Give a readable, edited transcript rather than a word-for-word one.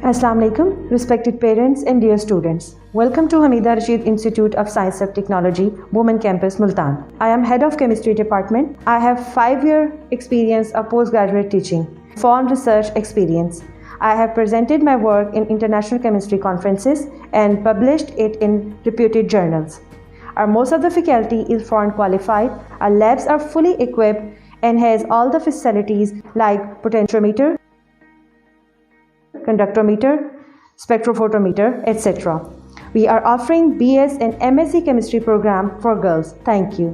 Assalamu alaikum, respected parents and dear students. Welcome to Hamida Rashid Institute of Science and Technology, Women Campus, Multan. I am head of chemistry department. I have 5-year experience of postgraduate teaching, foreign research experience. I have presented my work in international chemistry conferences and published it in reputed journals. Most of the faculty is foreign qualified. Our labs are fully equipped and has all the facilities like potentiometer, conductometer, spectrophotometer, etc. We are offering BS and MSc chemistry program for girls. Thank you.